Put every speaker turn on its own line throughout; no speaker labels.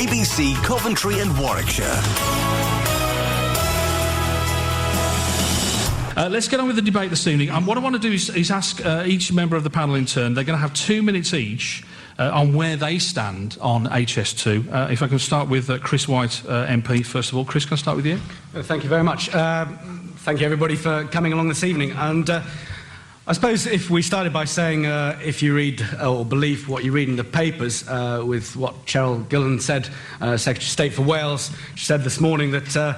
BBC Coventry and Warwickshire.
Let's get on with the debate this evening. What I want to do is ask each member of the panel in turn. They're going to have 2 minutes each on where they stand on HS2. If I can start with Chris White, MP, first of all. Chris, can I start with you?
Thank you very much. Thank you, everybody, for coming along this evening. And I suppose if we started by saying if you read or believe what you read in the papers with what Cheryl Gillan said, Secretary of State for Wales, she said this morning that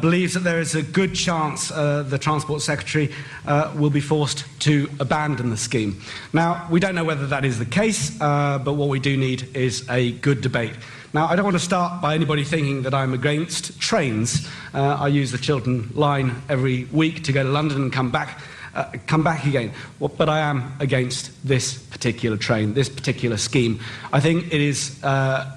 believes that there is a good chance the Transport Secretary will be forced to abandon the scheme. Now, we don't know whether that is the case, but what we do need is a good debate. Now, I don't want to start by anybody thinking that I'm against trains. I use the Chiltern line every week to go to London and come back again. But I am against this particular train, this particular scheme. I think it is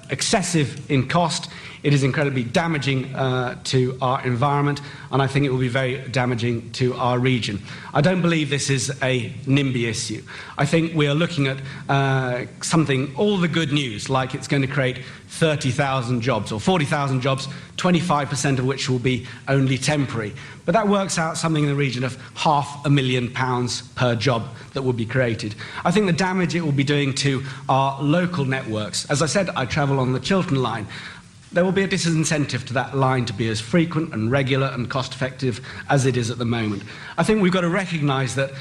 excessive in cost. It is incredibly damaging to our environment, and I think it will be very damaging to our region. I don't believe this is a NIMBY issue. I think we are looking at all the good news, like it's going to create 30,000 jobs or 40,000 jobs, 25% of which will be only temporary. But that works out something in the region of £500,000 per job that will be created. I think the damage it will be doing to our local networks. As I said, I travel on the Chiltern line. There will be a disincentive to that line to be as frequent and regular and cost-effective as it is at the moment. I think we've got to recognise that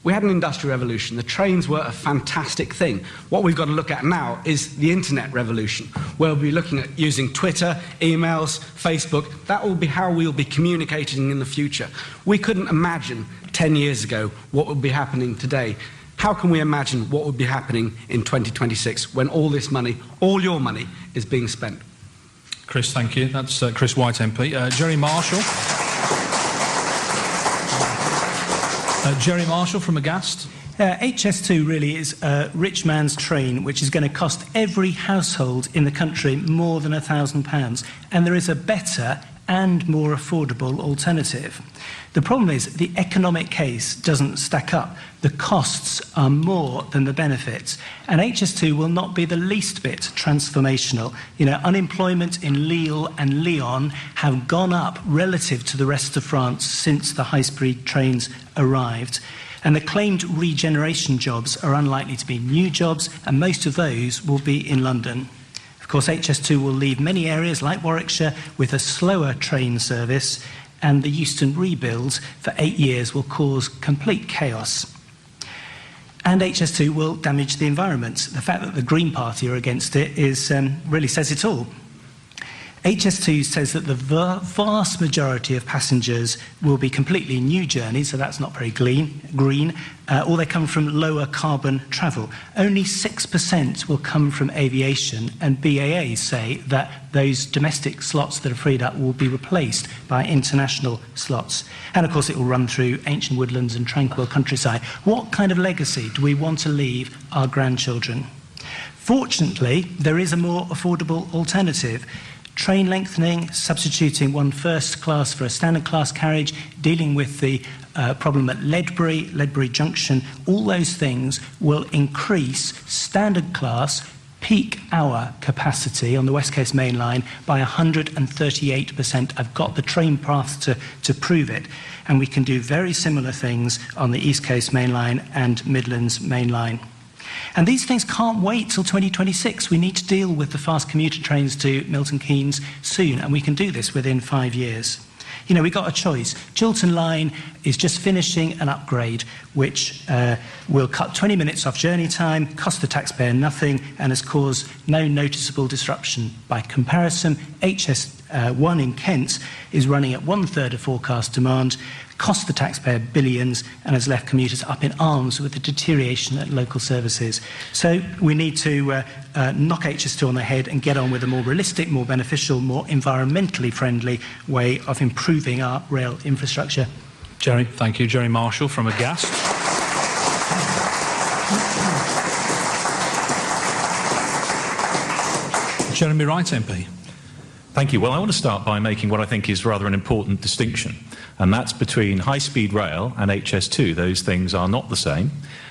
we had an industrial revolution. The trains were a fantastic thing. What we've got to look at now is the internet revolution, where we'll be looking at using Twitter, emails, Facebook. That will be how we'll be communicating in the future. We couldn't imagine 10 years ago what would be happening today. How can we imagine what would be happening in 2026 when all this money, all your money, is being spent?
Chris, thank you. That's Chris White, MP. Jerry Marshall. Jerry Marshall from Agast.
HS2 really is a rich man's train, which is going to cost every household in the country more than £1,000. And there is a better and more affordable alternative. The problem is the economic case doesn't stack up. The costs are more than the benefits. And HS2 will not be the least bit transformational. You know, unemployment in Lille and Lyon have gone up relative to the rest of France since the high-speed trains arrived. And the claimed regeneration jobs are unlikely to be new jobs, and most of those will be in London. Of course, HS2 will leave many areas like Warwickshire with a slower train service, and the Euston rebuild for 8 years will cause complete chaos. And HS2 will damage the environment. The fact that the Green Party are against it really says it all. HS2 says that the vast majority of passengers will be completely new journeys, so that's not very green, or they come from lower carbon travel. Only 6% will come from aviation, and BAA say that those domestic slots that are freed up will be replaced by international slots. And of course it will run through ancient woodlands and tranquil countryside. What kind of legacy do we want to leave our grandchildren? Fortunately, there is a more affordable alternative. Train lengthening, substituting one first class for a standard class carriage, dealing with the problem at Ledbury Junction, all those things will increase standard class peak hour capacity on the West Coast Main Line by 138%. I've got the train path to prove it. And we can do very similar things on the East Coast Main Line and Midlands Main Line. And these things can't wait till 2026. We need to deal with the fast commuter trains to Milton Keynes soon, and we can do this within 5 years. You know, we've got a choice. Chiltern Line is just finishing an upgrade which will cut 20 minutes off journey time, cost the taxpayer nothing, and has caused no noticeable disruption. By comparison, HS1 in Kent is running at 1/3 of forecast demand, cost the taxpayer billions, and has left commuters up in arms with the deterioration at local services. So we need to knock HS2 on the head and get on with a more realistic, more beneficial, more environmentally friendly way of improving our rail infrastructure.
Jerry, thank you. Jerry Marshall from Agast. Jeremy Wright, MP.
Thank you. Well, I want to start by making what I think is rather an important distinction, and that's between high-speed rail and HS2. Those things are not the same.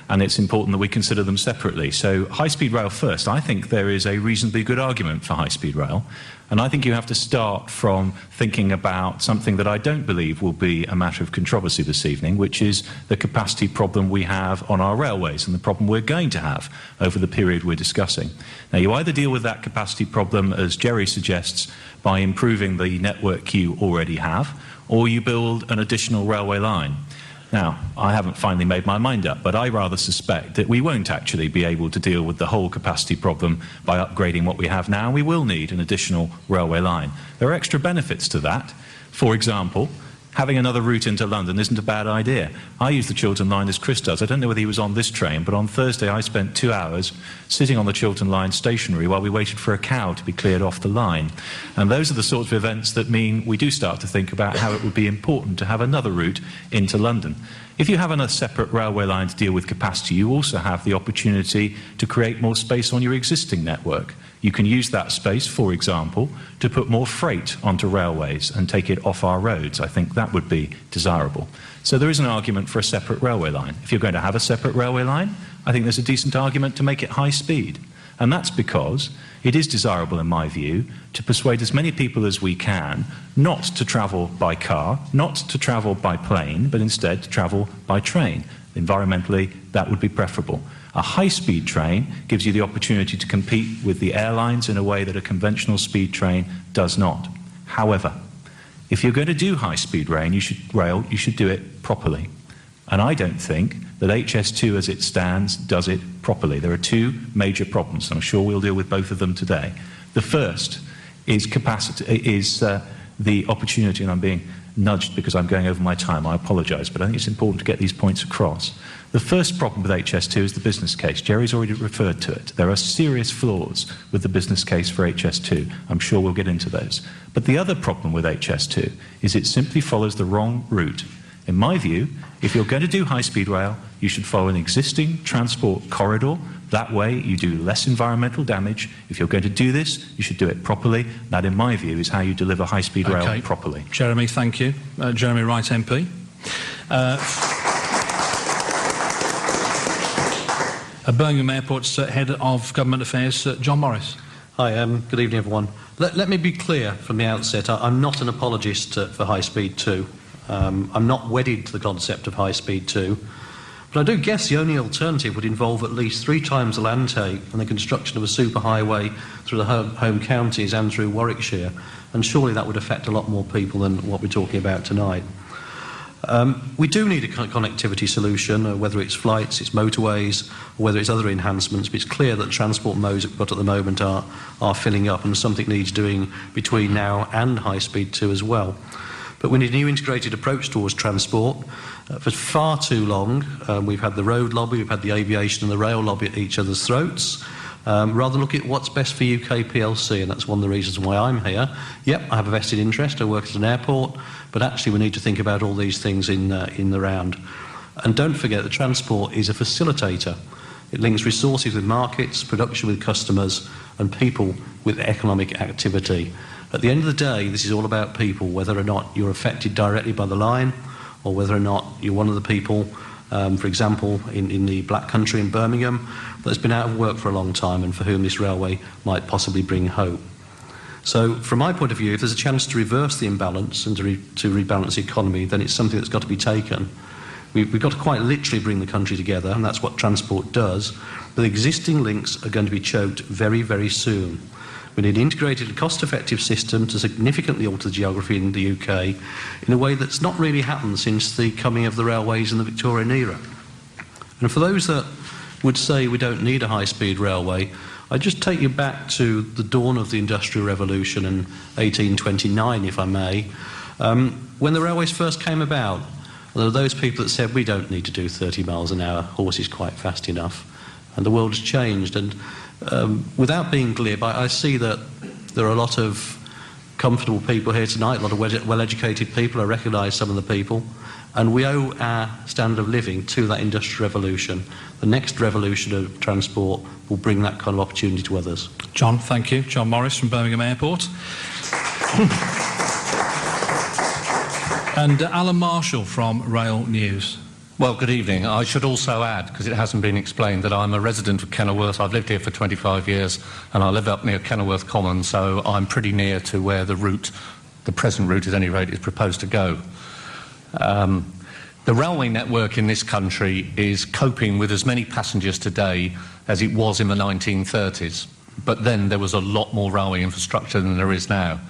and it's important that we consider them separately. So high-speed rail first. I think there is a reasonably good argument for high-speed rail, and I think you have to start from thinking about something that I don't believe will be a matter of controversy this evening, which is the capacity problem we have on our railways and the problem we're going to have over the period we're discussing. Now, you either deal with that capacity problem, as Jerry suggests, by improving the network you already have, or you build an additional railway line. Now, I haven't finally made my mind up, but I rather suspect that we won't actually be able to deal with the whole capacity problem by upgrading what we have now. We will need an additional railway line. There are extra benefits to that. For example, having another route into London isn't a bad idea. I use the Chiltern line as Chris does. I don't know whether he was on this train, but on Thursday I spent 2 hours sitting on the Chiltern line stationary while we waited for a cow to be cleared off the line. And those are the sorts of events that mean we do start to think about how it would be important to have another route into London. If you have a separate railway line to deal with capacity, you also have the opportunity to create more space on your existing network. You can use that space, for example, to put more freight onto railways and take it off our roads. I think that would be desirable. So there is an argument for a separate railway line. If you're going to have a separate railway line, I think there's a decent argument to make it high speed. And that's because it is desirable, in my view, to persuade as many people as we can not to travel by car, not to travel by plane, but instead to travel by train. Environmentally, that would be preferable. A high-speed train gives you the opportunity to compete with the airlines in a way that a conventional speed train does not. However, if you're going to do high-speed rail, you should do it properly. And I don't think that HS2 as it stands does it properly. There are two major problems, and I'm sure we'll deal with both of them today. The first is the opportunity, and I'm being nudged because I'm going over my time, I apologise, but I think it's important to get these points across. The first problem with HS2 is the business case. Jerry's already referred to it. There are serious flaws with the business case for HS2. I'm sure we'll get into those. But the other problem with HS2 is it simply follows the wrong route. In my view, if you're going to do high-speed rail, you should follow an existing transport corridor. That way, you do less environmental damage. If you're going to do this, you should do it properly. That, in my view, is how you deliver high-speed rail properly.
Jeremy, thank you. Jeremy Wright, MP. Birmingham Airport's Head of Government Affairs, John Morris.
Hi, good evening, everyone. Let me be clear from the outset. I'm not an apologist for High Speed 2. I'm not wedded to the concept of High Speed 2. But I do guess the only alternative would involve at least 3 times the land take and the construction of a superhighway through the home counties and through Warwickshire. And surely that would affect a lot more people than what we're talking about tonight. We do need a connectivity solution, whether it's flights, it's motorways, or whether it's other enhancements. But it's clear that the transport modes we've got at the moment are filling up, and something needs doing between now and High Speed 2 as well. But we need a new integrated approach towards transport. For far too long, we've had the road lobby, we've had the aviation and the rail lobby at each other's throats. Rather look at what's best for UK PLC, and that's one of the reasons why I'm here. Yep, I have a vested interest, I work at an airport, but actually we need to think about all these things in the round. And don't forget that transport is a facilitator. It links resources with markets, production with customers, and people with economic activity. At the end of the day, this is all about people, whether or not you're affected directly by the line, or whether or not you're one of the people, for example, in the Black Country in Birmingham, that's been out of work for a long time and for whom this railway might possibly bring hope. So, from my point of view, if there's a chance to reverse the imbalance and to rebalance the economy, then it's something that's got to be taken. We've got to quite literally bring the country together, and that's what transport does. But the existing links are going to be choked very, very soon. We need an integrated and cost-effective system to significantly alter the geography in the UK in a way that's not really happened since the coming of the railways in the Victorian era. And for those that would say we don't need a high-speed railway, I just take you back to the dawn of the Industrial Revolution in 1829, if I may, when the railways first came about. There were those people that said we don't need to do 30 miles an hour, horse is quite fast enough, and the world has changed. And without being glib, I see that there are a lot of comfortable people here tonight, a lot of well-educated people. I recognise some of the people, and we owe our standard of living to that industrial revolution. The next revolution of transport will bring that kind of opportunity to others.
John, thank you. John Morris from Birmingham Airport. And Alan Marshall from Rail News.
Well, good evening. I should also add, because it hasn't been explained, that I'm a resident of Kenilworth. I've lived here for 25 years, and I live up near Kenilworth Common, so I'm pretty near to where the present route at any rate, is proposed to go. The railway network in this country is coping with as many passengers today as it was in the 1930s, but then there was a lot more railway infrastructure than there is now.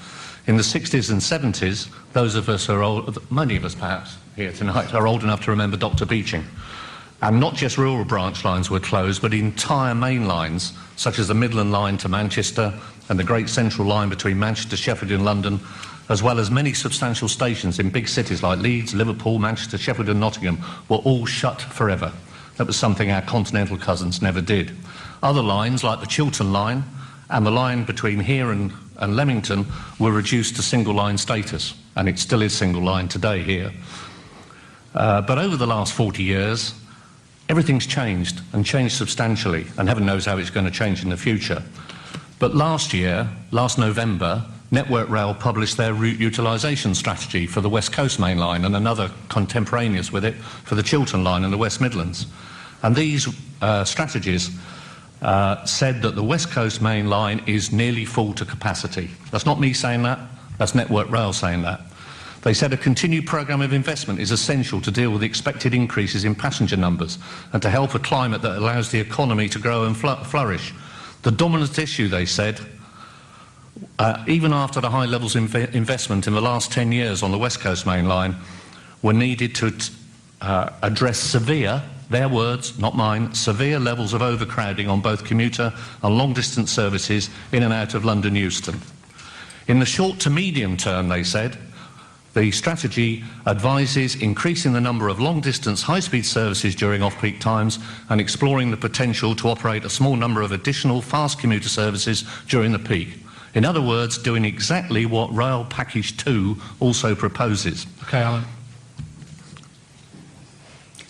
In the 60s and 70s, those of us who are old, many of us perhaps here tonight, are old enough to remember Dr. Beeching. And not just rural branch lines were closed, but entire main lines, such as the Midland Line to Manchester and the Great Central Line between Manchester, Sheffield and London, as well as many substantial stations in big cities like Leeds, Liverpool, Manchester, Sheffield and Nottingham, were all shut forever. That was something our continental cousins never did. Other lines, like the Chiltern Line and the line between here and Leamington, were reduced to single line status, and it still is single line today here. But over the last 40 years, everything's changed, and changed substantially, and heaven knows how it's going to change in the future. But last November, Network Rail published their route utilisation strategy for the West Coast Main Line, and another contemporaneous with it for the Chiltern Line and the West Midlands. And these strategies said that the West Coast Main Line is nearly full to capacity. That's not me saying that, that's Network Rail saying that. They said a continued programme of investment is essential to deal with the expected increases in passenger numbers and to help a climate that allows the economy to grow and flourish. The dominant issue, they said, even after the high levels of investment in the last 10 years on the West Coast Main Line, were needed to address severe, their words, not mine, severe levels of overcrowding on both commuter and long-distance services in and out of London Euston. In the short to medium term, they said, the strategy advises increasing the number of long-distance high-speed services during off-peak times and exploring the potential to operate a small number of additional fast commuter services during the peak. In other words, doing exactly what Rail Package 2 also proposes.
OK, Alan.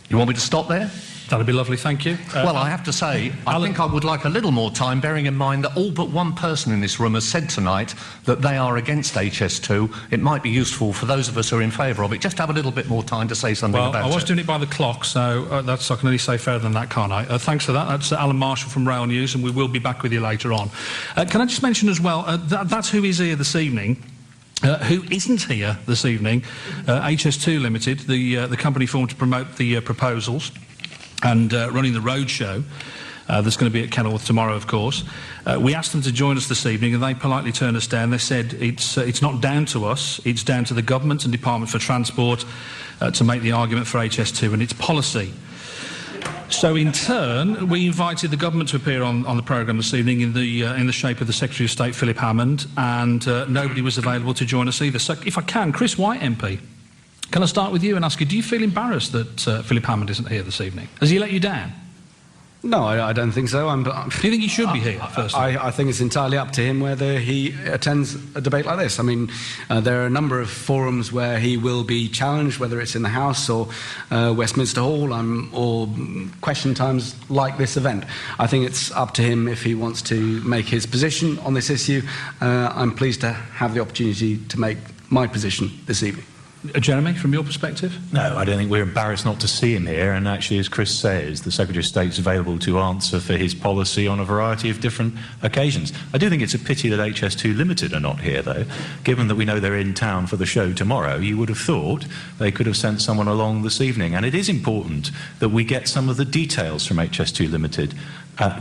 You want me to stop there?
That'd be lovely, thank you.
Well, I have to say, I think I would like a little more time, bearing in mind that all but one person in this room has said tonight that they are against HS2. It might be useful for those of us who are in favour of it, just to have a little bit more time to say something about it.
Well, I was doing it by the clock, so I can only say fairer than that, can't I? Thanks for that. That's Alan Marshall from Rail News, and we will be back with you later on. Can I just mention as well, that's who is here this evening. Who isn't here this evening, HS2 Limited, the company formed to promote the proposals and running the roadshow that's going to be at Kenilworth tomorrow, of course. We asked them to join us this evening, and they politely turned us down. They said it's not down to us, it's down to the government and Department for Transport to make the argument for HS2 and its policy. So in turn, we invited the government to appear on the programme this evening in the shape of the Secretary of State, Philip Hammond, and nobody was available to join us either. So if I can, Chris White MP, can I start with you and ask you, do you feel embarrassed that Philip Hammond isn't here this evening? Has he let you down?
No, I don't think so.
Do you think he should be here, first of all?
I think it's entirely up to him whether he attends a debate like this. I mean, there are a number of forums where he will be challenged, whether it's in the House or Westminster Hall or question times like this event. I think it's up to him if he wants to make his position on this issue. I'm pleased to have the opportunity to make my position this evening.
Jeremy, from your perspective?
No, I don't think we're embarrassed not to see him here, and actually, as Chris says, the Secretary of State's available to answer for his policy on a variety of different occasions. I do think it's a pity that HS2 Limited are not here, though. Given that we know they're in town for the show tomorrow, you would have thought they could have sent someone along this evening, and it is important that we get some of the details from HS2 Limited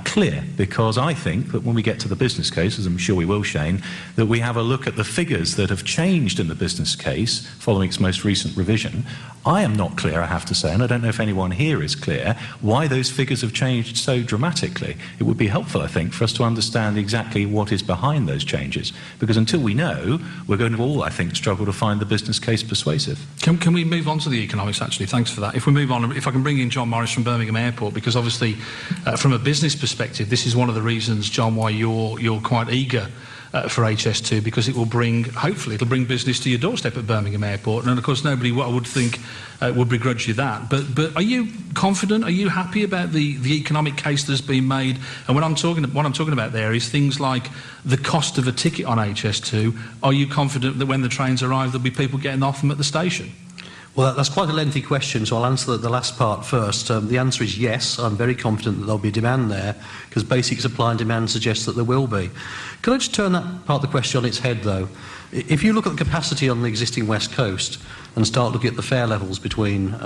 clear, because I think that when we get to the business case, as I'm sure we will, Shane, that we have a look at the figures that have changed in the business case following its most recent revision. I am not clear, I have to say, and I don't know if anyone here is clear, why those figures have changed so dramatically. It would be helpful, I think, for us to understand exactly what is behind those changes, because until we know, we're going to all, I think, struggle to find the business case persuasive.
Can we move on to the economics, actually? Thanks for that. If we move on, if I can bring in John Morris from Birmingham Airport, because obviously, from a business perspective, this is one of the reasons, John, why you're quite eager for HS2, because it will bring, hopefully, it'll bring business to your doorstep at Birmingham Airport. And of course, nobody, I would think, would begrudge you that. But are you confident? Are you happy about the economic case that's been made? And what I'm talking about there is things like the cost of a ticket on HS2. Are you confident that when the trains arrive, there'll be people getting off them at the station?
Well, that's quite a lengthy question, so I'll answer the last part first. The answer is yes. I'm very confident that there'll be demand there, because basic supply and demand suggests that there will be. Can I just turn that part of the question on its head, though? If you look at the capacity on the existing West Coast and start looking at the fare levels between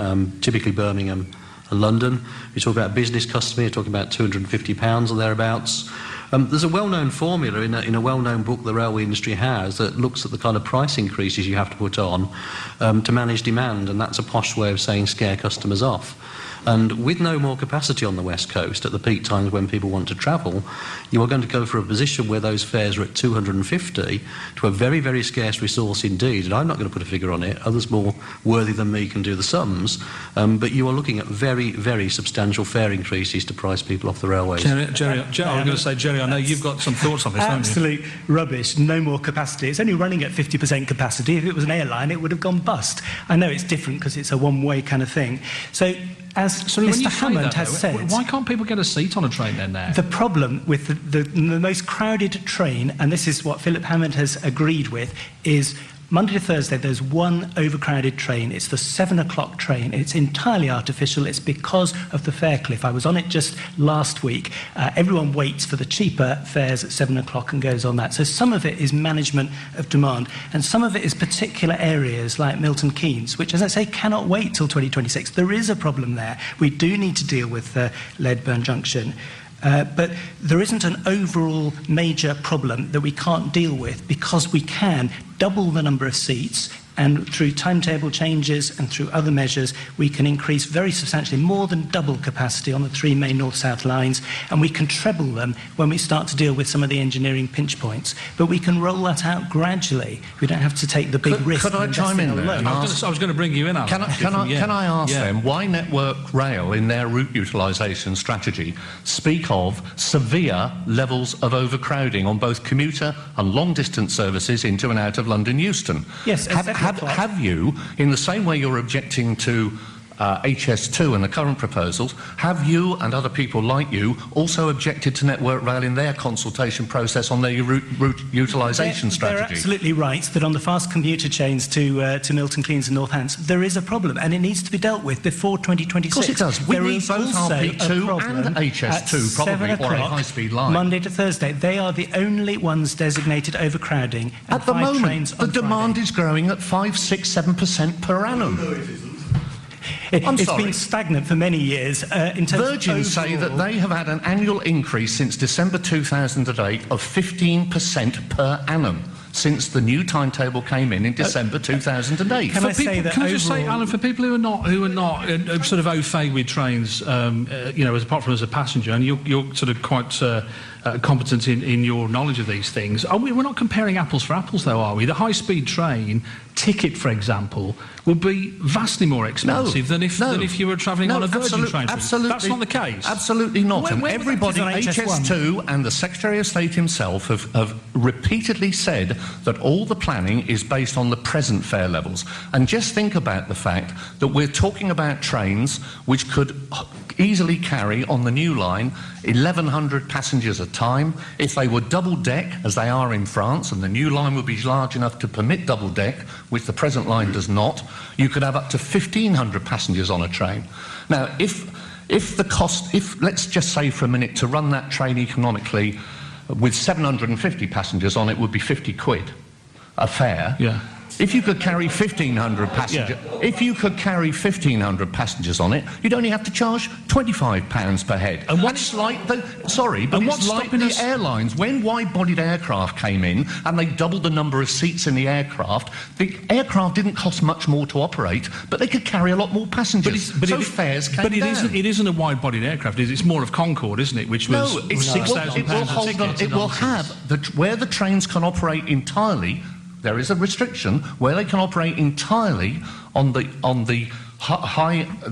typically Birmingham and London, you talk about business customer, you're talking about £250 or thereabouts. There's a well-known formula in a well-known book the railway industry has that looks at the kind of price increases you have to put on to manage demand, and that's a posh way of saying scare customers off. And with no more capacity on the West Coast at the peak times when people want to travel, you are going to go for a position where those fares are at 250 to a very, very scarce resource indeed. And I'm not going to put a figure on it. Others more worthy than me can do the sums. But you are looking at very, very substantial fare increases to price people off the railways.
Jerry, I was going to say, Jerry, I know you've got some thoughts on this, haven't you?
Absolute rubbish. No more capacity. It's only running at 50% capacity. If it was an airline, it would have gone bust. I know it's different because it's a one-way kind of thing. So, as Mr. Hammond has said...
Why can't people get a seat on a train then now?
The problem with the most crowded train, and this is what Philip Hammond has agreed with, is Monday to Thursday there's one overcrowded train. It's the 7 o'clock train. It's entirely artificial. It's because of the fare cliff. I was on it just last week. Everyone waits for the cheaper fares at 7 o'clock and goes on that. So some of it is management of demand, and some of it is particular areas like Milton Keynes, which, as I say, cannot wait till 2026. There is a problem there. We do need to deal with Leadburn Junction. But there isn't an overall major problem that we can't deal with, because we can double the number of seats, and through timetable changes and through other measures we can increase very substantially, more than double capacity on the 3 main north-south lines, and we can treble them when we start to deal with some of the engineering pinch points. But we can roll that out gradually. We don't have to take the big risk.
Could I chime in there?
I was going to bring you in, Alan.
Can I ask them why Network Rail, in their route utilisation strategy, speak of severe levels of overcrowding on both commuter and long-distance services into and out of London Euston?
Yes,
have you, in the same way you're objecting to HS2 and the current proposals, have you and other people like you also objected to Network Rail in their consultation process on their route utilisation strategy?
They're absolutely right that on the fast commuter chains to Milton Keynes and Northants there is a problem, and it needs to be dealt with before 2026.
Of course it does. We need both RP2 and HS2 probably, or a high-speed line.
Monday to Thursday. They are the only ones designated overcrowding. And
at the moment, the demand is growing at 5, 6, 7% per annum.
No, it isn't. It's been stagnant for many years. In terms
Virgin
of
say that they have had an annual increase since December 2008 of 15% per annum since the new timetable came in December 2008.
Can I just say, Alan, for people who are not sort of au fait with trains, apart from as a passenger, and you're sort of quite competent in your knowledge of these things, we're not comparing apples for apples, though, are we? The high-speed train ticket, for example, will be vastly more expensive than if you were travelling on a Virgin train.
Absolutely,
that's not the case.
Absolutely not. And everybody, HS2 and the Secretary of State himself have repeatedly said that all the planning is based on the present fare levels. And just think about the fact that we're talking about trains which could easily carry on the new line 1,100 passengers a time. If they were double-deck, as they are in France, and the new line would be large enough to permit double-deck, which the present line does not, you could have up to 1,500 passengers on a train. Now, if let's just say for a minute, to run that train economically with 750 passengers on it would be 50 quid a fare.
Yeah.
If you could carry 1,500 passengers on it, you'd only have to charge £25 per head. And what's like the airlines, when wide-bodied aircraft came in and they doubled the number of seats in the aircraft didn't cost much more to operate, but they could carry a lot more passengers. Fares came down.
It isn't a wide-bodied aircraft. It's more of Concorde, isn't it? Which was £6,000
It will have where the trains can operate entirely. There is a restriction where they can operate entirely on the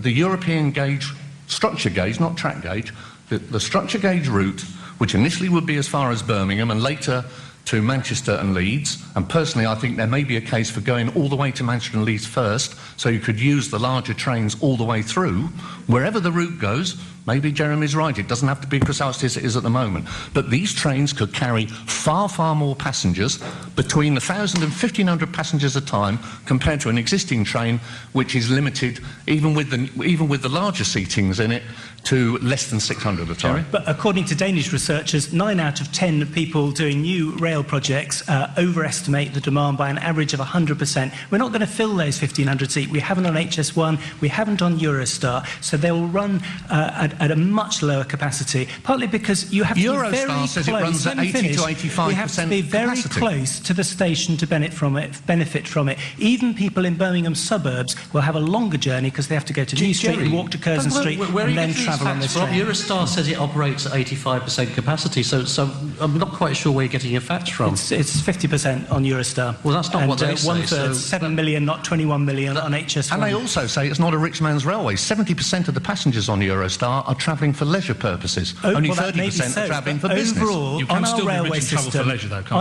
European gauge, structure gauge, not track gauge, the structure gauge route, which initially would be as far as Birmingham and later to Manchester and Leeds. And personally, I think there may be a case for going all the way to Manchester and Leeds first, so you could use the larger trains all the way through. Wherever the route goes, Maybe Jeremy's right, it doesn't have to be precisely as it is at the moment. But these trains could carry far, far more passengers, between 1,000 and 1,500 passengers a time, compared to an existing train which is limited, even with the larger seatings in it, to less than 600 a time.
But according to Danish researchers, 9 out of 10 people doing new rail projects overestimate the demand by an average of 100%. We're not going to fill those 1,500 seats. We haven't on HS1, we haven't on Eurostar, so they will run at a much lower capacity, partly because you have to be very
Eurostar says it runs at 80 to 85%
We have to be very close to the station to benefit from it. Even people in Birmingham suburbs will have a longer journey because they have to go to New Street and walk to Curzon Street and then travel on this train.
Eurostar says it operates at 85% capacity, so I'm not quite sure where you're getting your facts from.
It's 50% on Eurostar.
Well, that's not what they say.
One-third, 7 million, not 21 million on HS1.
And they also say it's not a rich man's railway. 70% of the passengers on Eurostar are travelling for leisure purposes. Only 30% are travelling for business.
Overall, on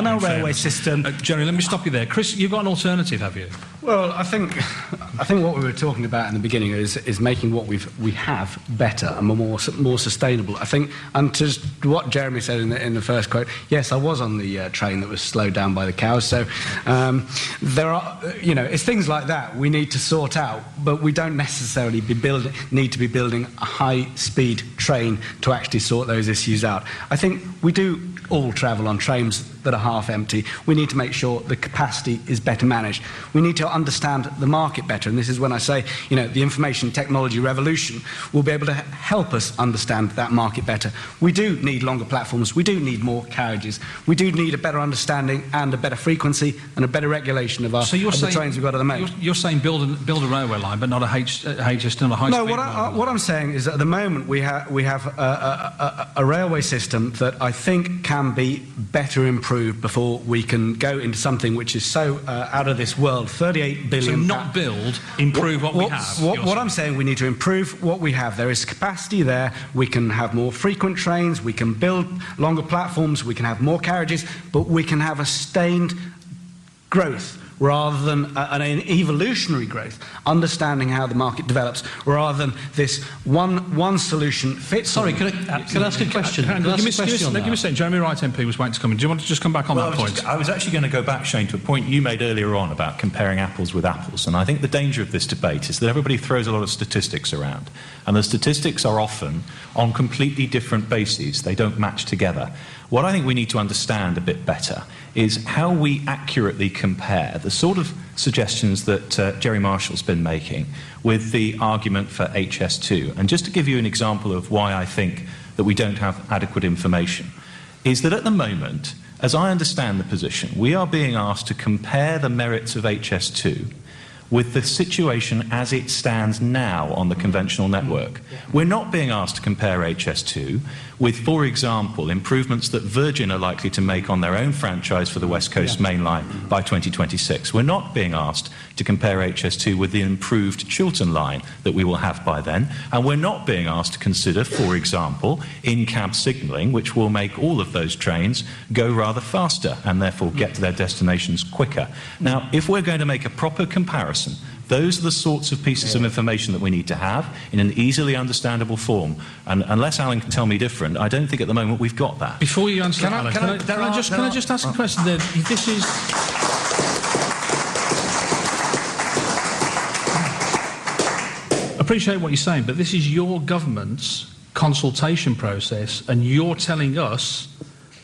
our railway system,
Jerry, let me stop you there. Chris, you've got an alternative, have you?
Well, I think what we were talking about in the beginning is making what we have better and more sustainable. I think, and to what Jeremy said in the first quote, yes, I was on the train that was slowed down by the cows. So there are, it's things like that we need to sort out, but we don't necessarily need to be building a high-speed train to actually sort those issues out. I think we do all travel on trains that are half empty. We need to make sure the capacity is better managed. We need to understand the market better, and this is when I say, the information technology revolution will be able to help us understand that market better. We do need longer platforms. We do need more carriages. We do need a better understanding and a better frequency and a better regulation of the trains we've got at the moment.
You're saying build a railway line, but not a HS2, not a high-speed railway line.
What I'm saying is that at the moment we have a railway system that I think can be better improved before we can go into something which is so out of this world. 38 billion.
So not build, improve what we have.
What I'm saying, we need to improve what we have. There is capacity there. We can have more frequent trains. We can build longer platforms. We can have more carriages, but we can have a sustained growth rather than an evolutionary growth, understanding how the market develops, rather than this one solution fits.
Sorry, can I ask a question?
Give me a second. Jeremy Wright MP was waiting to come in. Do you want to just come back on that point?
I was actually going to go back, Shane, to a point you made earlier on about comparing apples with apples. And I think the danger of this debate is that everybody throws a lot of statistics around. And the statistics are often on completely different bases. They don't match together. What I think we need to understand a bit better is how we accurately compare the sort of suggestions that Jerry Marshall's been making with the argument for HS2. And just to give you an example of why I think that we don't have adequate information, is that at the moment, as I understand the position, we are being asked to compare the merits of HS2 with the situation as it stands now on the conventional network. We're not being asked to compare HS2 with, for example, improvements that Virgin are likely to make on their own franchise for the West Coast Main Line by 2026. We're not being asked to compare HS2 with the improved Chiltern line that we will have by then. And we're not being asked to consider, for example, in-cab signalling, which will make all of those trains go rather faster and therefore get to their destinations quicker. Now, if we're going to make a proper comparison, those are the sorts of pieces of information that we need to have in an easily understandable form. And unless Alan can tell me different, I don't think at the moment we've got that.
Before you answer that, Alan, can I just ask a question there? This is... I appreciate what you're saying, but this is your government's consultation process, and you're telling us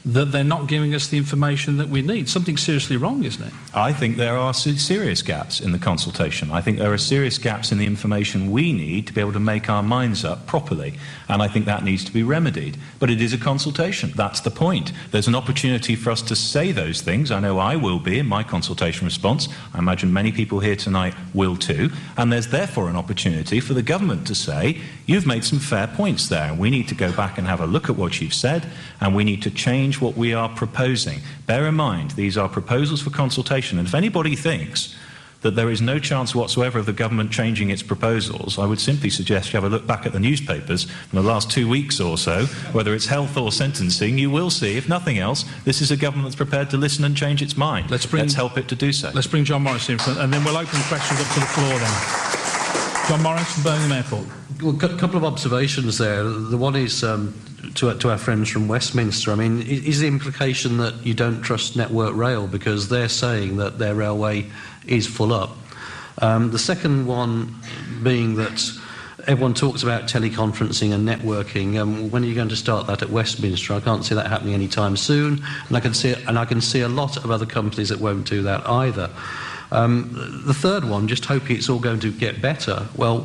that they're not giving us the information that we need. Something's seriously wrong, isn't it?
I think there are serious gaps in the consultation. I think there are serious gaps in the information we need to be able to make our minds up properly. And I think that needs to be remedied. But it is a consultation. That's the point. There's an opportunity for us to say those things. I know I will be in my consultation response. I imagine many people here tonight will too. And there's therefore an opportunity for the government to say, you've made some fair points there. And we need to go back and have a look at what you've said. And we need to change what we are proposing. Bear in mind, these are proposals for consultation, and if anybody thinks that there is no chance whatsoever of the government changing its proposals, I would simply suggest you have a look back at the newspapers from the last 2 weeks or so, whether it's health or sentencing. You will see, if nothing else, this is a government that's prepared to listen and change its mind. Let's help it to do so.
Let's bring John Morris in front, and then we'll open questions up to the floor then. John Morris from Birmingham Airport.
Well, a couple of observations there. The one is to our friends from Westminster. I mean, is the implication that you don't trust Network Rail because they're saying that their railway is full up? The second one being that everyone talks about teleconferencing and networking. When are you going to start that at Westminster? I can't see that happening anytime soon, and I can see a lot of other companies that won't do that either. The third one, just hoping it's all going to get better. Well,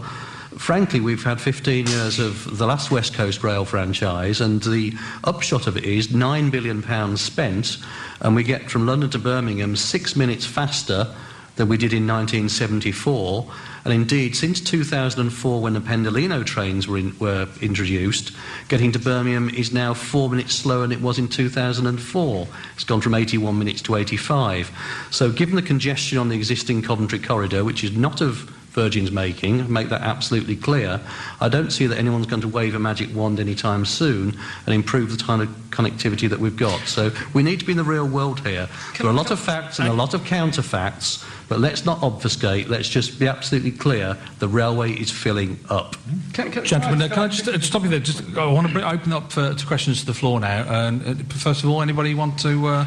frankly, we've had 15 years of the last West Coast Rail franchise, and the upshot of it is £9 billion spent, and we get from London to Birmingham 6 minutes faster than we did in 1974. And indeed, since 2004, when the Pendolino trains were introduced, getting to Birmingham is now 4 minutes slower than it was in 2004. It's gone from 81 minutes to 85. So given the congestion on the existing Coventry corridor, which is not of Virgin's making, make that absolutely clear, I don't see that anyone's going to wave a magic wand anytime soon and improve the kind of connectivity that we've got. So we need to be in the real world here. There are a lot of facts and a lot of counterfacts, but let's not obfuscate. Let's just be absolutely clear. The railway is filling up.
Gentlemen, can I just stop you there? I want to open up to questions to the floor now. First of all, anybody want to...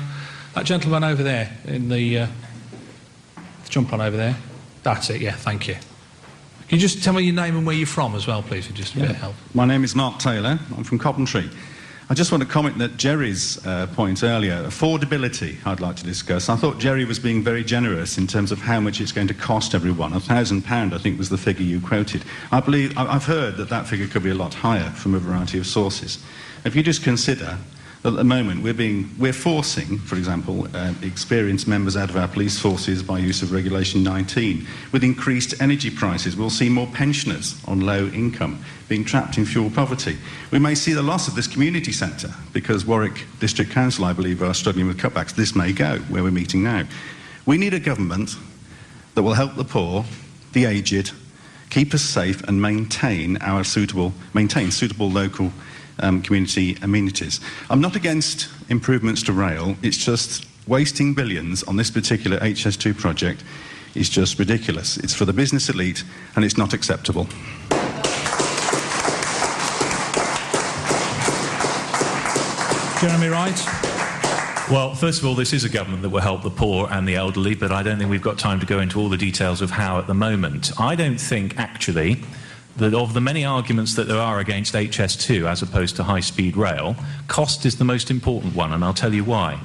that gentleman over there in the jump on over there. That's it, yeah, thank you. Can you just tell me your name and where you're from as well, please, for just a bit of help?
My name is Mark Taylor. I'm from Coventry. I just want to comment that Jerry's point earlier, affordability, I'd like to discuss. I thought Jerry was being very generous in terms of how much it's going to cost everyone. £1,000, I think, was the figure you quoted. I've heard that figure could be a lot higher from a variety of sources. If you just consider that at the moment we're forcing, for example, experienced members out of our police forces by use of Regulation 19. With increased energy prices, we'll see more pensioners on low income being trapped in fuel poverty. We may see the loss of this community centre because Warwick District Council, I believe, are struggling with cutbacks. This may go, where we're meeting now. We need a government that will help the poor, the aged, keep us safe and maintain suitable local community amenities. I'm not against improvements to rail, it's just wasting billions on this particular HS2 project is just ridiculous. It's for the business elite and it's not acceptable.
Jeremy Wright.
Well, first of all, this is a government that will help the poor and the elderly, but I don't think we've got time to go into all the details of how at the moment. I don't think, actually, that of the many arguments that there are against HS2 as opposed to high-speed rail, cost is the most important one, and I'll tell you why.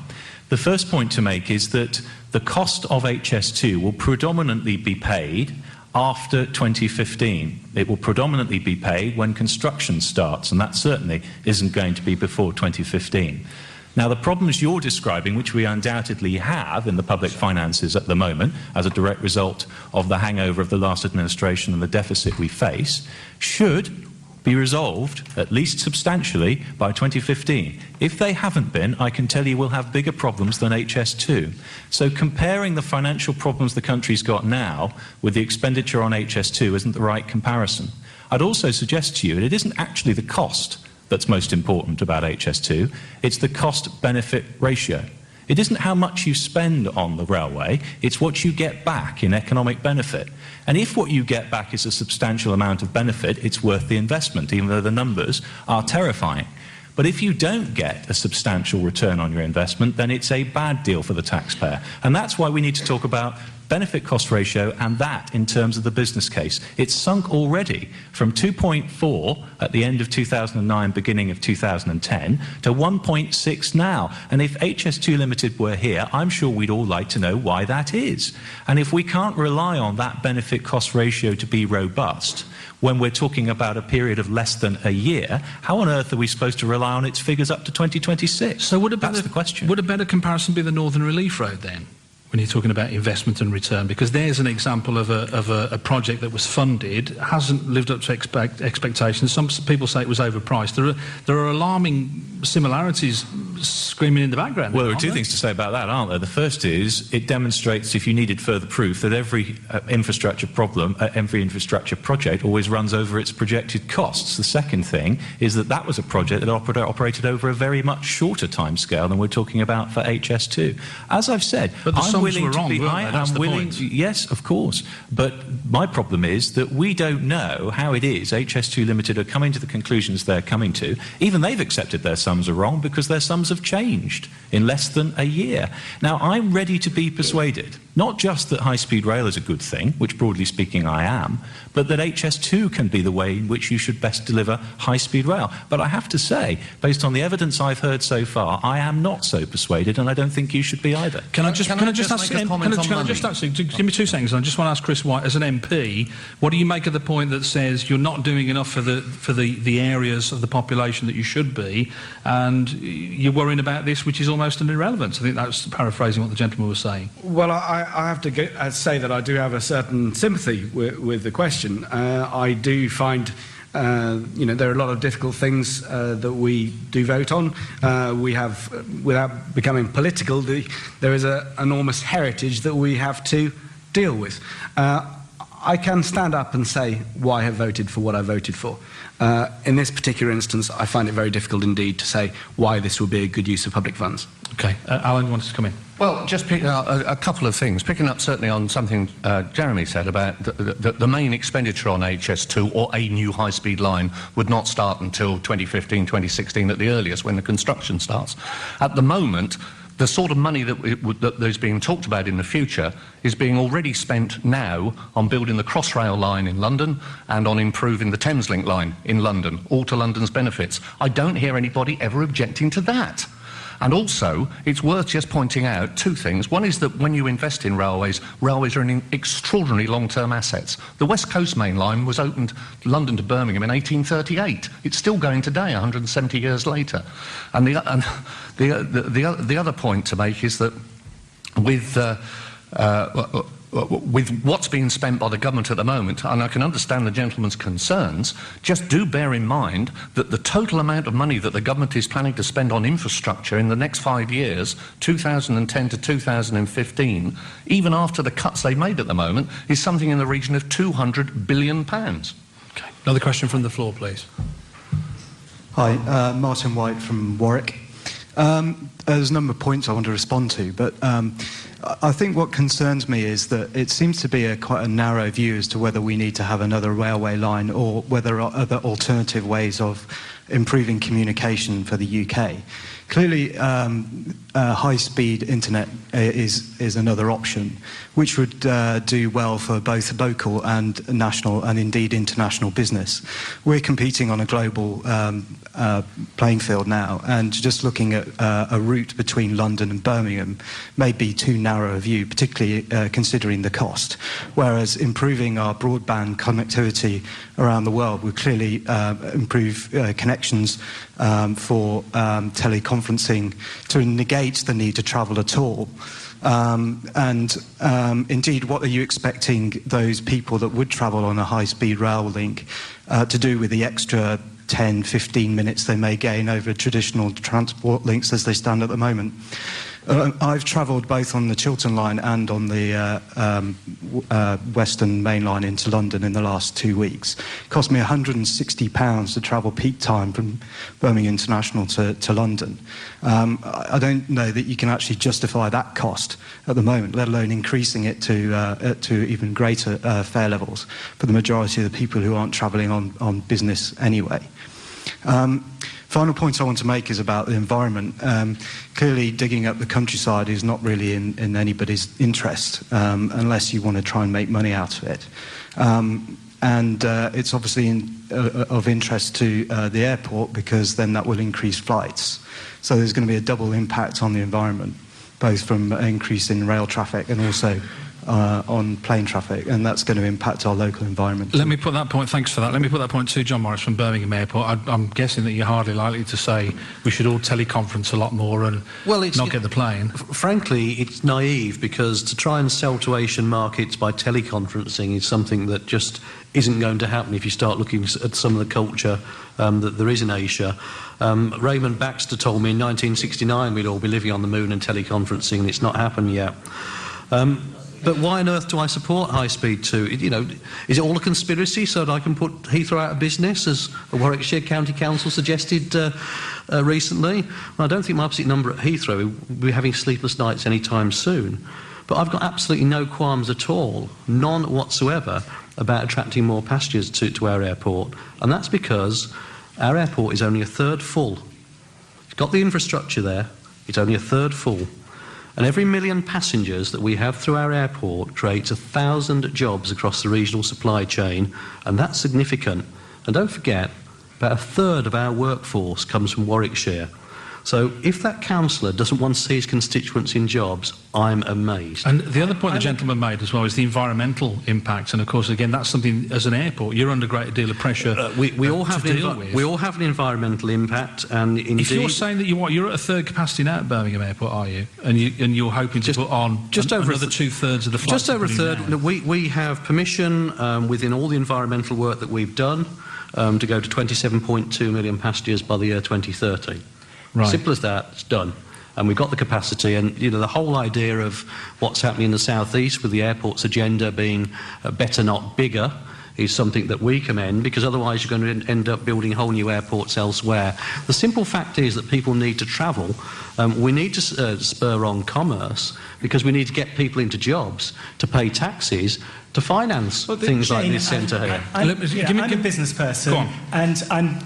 The first point to make is that the cost of HS2 will predominantly be paid after 2015. It will predominantly be paid when construction starts, and that certainly isn't going to be before 2015. Now, the problems you're describing, which we undoubtedly have in the public finances at the moment, as a direct result of the hangover of the last administration and the deficit we face, should be resolved, at least substantially, by 2015. If they haven't been, I can tell you we'll have bigger problems than HS2. So comparing the financial problems the country's got now with the expenditure on HS2 isn't the right comparison. I'd also suggest to you that it isn't actually the cost that's most important about HS2, it's the cost-benefit ratio. It isn't how much you spend on the railway, it's what you get back in economic benefit. And if what you get back is a substantial amount of benefit, it's worth the investment, even though the numbers are terrifying. But if you don't get a substantial return on your investment, then it's a bad deal for the taxpayer. And that's why we need to talk about benefit-cost ratio and that in terms of the business case. It's sunk already from 2.4 at the end of 2009, beginning of 2010, to 1.6 now. And if HS2 Limited were here, I'm sure we'd all like to know why that is. And if we can't rely on that benefit-cost ratio to be robust, when we're talking about a period of less than a year, how on earth are we supposed to rely on its figures up to 2026?
So
that's the question.
Would a better comparison be the Northern Relief Road then, when you're talking about investment and return? Because there's an example of a project that was funded, hasn't lived up to expectations. Some people say it was overpriced. There are alarming similarities screaming in the background.
Well, there are two things to say about that, aren't there? The first is it demonstrates, if you needed further proof, that every infrastructure project always runs over its projected costs. The second thing is that was a project that operated over a very much shorter timescale than we're talking about for HS2. As I've said,
but the
I'm willing
were wrong,
to be.
That's the point.
Yes, of course. But my problem is that we don't know how it is HS2 Limited are coming to the conclusions they're coming to. Even they've accepted their sums are wrong because their sums have changed in less than a year. Now, I'm ready to be persuaded, not just that high-speed rail is a good thing, which broadly speaking I am, but that HS2 can be the way in which you should best deliver high-speed rail. But I have to say, based on the evidence I've heard so far, I am not so persuaded, and I don't think you should be either.
Can I just actually give me 2 seconds? I just want to ask Chris White, as an MP, what do you make of the point that says you're not doing enough for the areas of the population that you should be, and you're worrying about this, which is almost an irrelevance? I think that's paraphrasing what the gentleman was saying.
Well, I have to say that I do have a certain sympathy with the question. I do find, there are a lot of difficult things that we do vote on. We have, without becoming political, there is an enormous heritage that we have to deal with. I can stand up and say why I have voted for what I voted for. In this particular instance, I find it very difficult indeed to say why this would be a good use of public funds.
OK. Alan, you wanted to come in?
Well, just picking up a couple of things. Picking up certainly on something Jeremy said about the main expenditure on HS2 or a new high-speed line would not start until 2015, 2016 at the earliest, when the construction starts. At the moment, the sort of money that is being talked about in the future is being already spent now on building the Crossrail line in London and on improving the Thameslink line in London, all to London's benefits. I don't hear anybody ever objecting to that. And also, it's worth just pointing out 2 things. One is that when you invest in railways, railways are in extraordinarily long-term assets. The West Coast Main Line was opened London to Birmingham in 1838. It's still going today, 170 years later. And the other point to make is that with what's being spent by the government at the moment, and I can understand the gentleman's concerns, just do bear in mind that the total amount of money that the government is planning to spend on infrastructure in the next 5 years, 2010 to 2015, even after the cuts they've made at the moment, is something in the region of £200 billion.
Okay. Another question from the floor, please.
Hi, Martin White from Warwick. There's a number of points I want to respond to, but I think what concerns me is that it seems to be quite a narrow view as to whether we need to have another railway line or whether there are other alternative ways of improving communication for the UK. Clearly, high-speed internet is another option, which would do well for both local and national and indeed international business. We're competing on a global playing field now, and just looking at a route between London and Birmingham may be too narrow a view, particularly considering the cost. Whereas improving our broadband connectivity around the world would clearly improve connections for teleconferencing to negate the need to travel at all. Indeed, what are you expecting those people that would travel on a high-speed rail link to do with the extra 10, 15 minutes they may gain over traditional transport links as they stand at the moment? I've travelled both on the Chiltern line and on the Western Main Line into London in the last 2 weeks. It cost me £160 to travel peak time from Birmingham International to London. I don't know that you can actually justify that cost at the moment, let alone increasing it to even greater fare levels for the majority of the people who aren't travelling on business anyway. Final point I want to make is about the environment. Clearly, digging up the countryside is not really in anybody's interest unless you want to try and make money out of it. It's obviously of interest to the airport because then that will increase flights. So there's going to be a double impact on the environment, both from an increase in rail traffic and also on plane traffic, and that's going to impact our local environment.
Let me put that point, thanks for that. Let me put that point to John Morris from Birmingham Airport. I'm guessing that you're hardly likely to say we should all teleconference a lot more and not get the plane.
Frankly, it's naive, because to try and sell to Asian markets by teleconferencing is something that just isn't going to happen if you start looking at some of the culture that there is in Asia. Raymond Baxter told me in 1969 we'd all be living on the moon and teleconferencing, and it's not happened yet. But why on earth do I support High Speed 2? Is it all a conspiracy so that I can put Heathrow out of business, as the Warwickshire County Council suggested recently? Well, I don't think my absolute number at Heathrow will be having sleepless nights anytime soon. But I've got absolutely no qualms at all, none whatsoever, about attracting more passengers to our airport. And that's because our airport is only a third full. It's got the infrastructure there, it's only a third full. And every million passengers that we have through our airport creates 1,000 jobs across the regional supply chain, and that's significant. And don't forget, about a third of our workforce comes from Warwickshire. So if that councillor doesn't want to see his constituents in jobs, I'm amazed.
And the other point the gentleman made as well is the environmental impact. And of course, again, that's something, as an airport, you're under a great deal of pressure
we all have
to deal with.
We all have an environmental impact, and indeed...
If you're saying that you're at a third capacity now at Birmingham Airport, are you? And you're hoping to put on another two-thirds of the flights?
Just over a third. We have permission within all the environmental work that we've done to go to 27.2 million passengers by the year 2030.
Right.
Simple as that, it's done. And we've got the capacity, and the whole idea of what's happening in the southeast with the airport's agenda being better not bigger is something that we commend, because otherwise you're going to end up building whole new airports elsewhere. The simple fact is that people need to travel. We need to spur on commerce, because we need to get people into jobs, to pay taxes, to finance things like this centre here.
I'm a business person, and I'm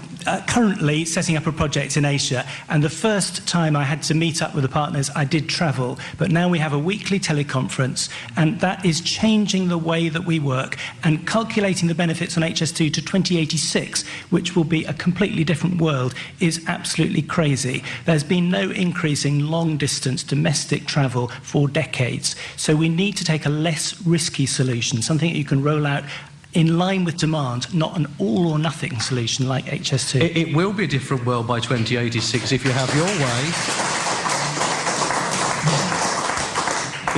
currently setting up a project in Asia, and the first time I had to meet up with the partners, I did travel, but now we have a weekly teleconference, and that is changing the way that we work, and calculating the benefits on HS2 to 2086, which will be a completely different world, is absolutely crazy. There's been no increase in long-distance domestic travel for decades, so we need to take a less risky solution, something that you can roll out in line with demand, not an all-or-nothing solution like HS2.
It will be a different world by 2086 if you have your way.